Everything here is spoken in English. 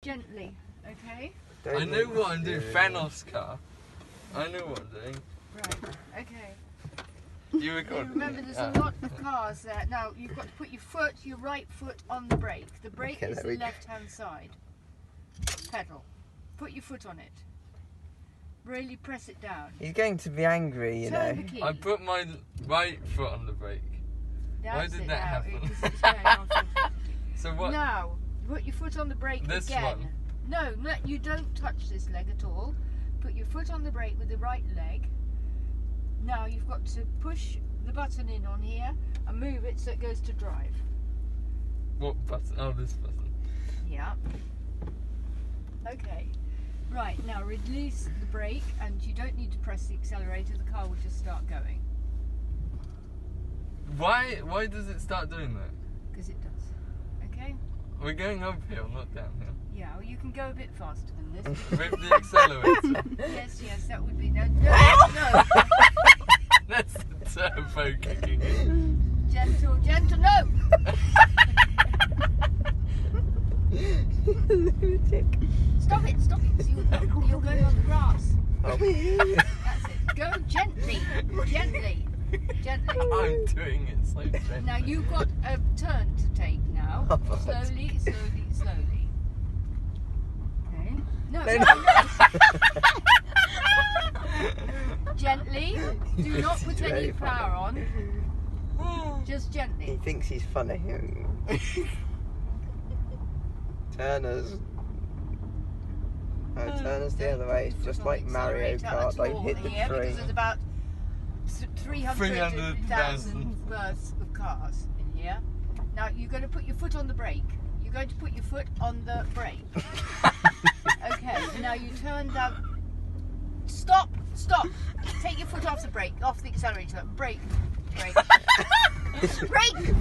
gently, okay? I know what I'm doing. Fanos car. I know what I'm doing. Right, okay. You record. Remember, there's a lot of cars there. Now, you've got to put your right foot on the brake. The brake is the left-hand side. Pedal. Put your foot on it. Really press it down. He's going to be angry, you Turn know. the key. I put my right foot on the brake. Why did that happen? Because it's going on automatically. So what? Now, put your foot on the brake This again. one? No, you don't touch this leg at all. Put your foot on the brake with the right leg. Now you've got to push the button in on here and move it so it goes to drive. What button? Oh, this button. Yeah. Okay. Right, now release the brake and you don't need to press the accelerator, the car will just start going. Why does it start doing that? Because it does. Okay? We're going uphill, not downhill. Yeah, well, you can go a bit faster than this. With the accelerator. Yes, that would be... No. That's the turbo kicking in. Gentle, no! Lunatic. Stop it. So you're going on the grass. Oh. That's it. Go gently. I'm doing it so gently. Now you've got a turn to take now. Slowly. Okay. No. Gently. Do not put any power on. Just He gently. thinks he's funny. Turners. No, Turners the other way. It's just like Mario Kart. Don't hit the tree. Because there's about 300,000 worth of cars in here. Now you're going to put your foot on the brake. Okay, now you turn down. Stop! Take your foot off the brake, off the accelerator. Brake. Brake!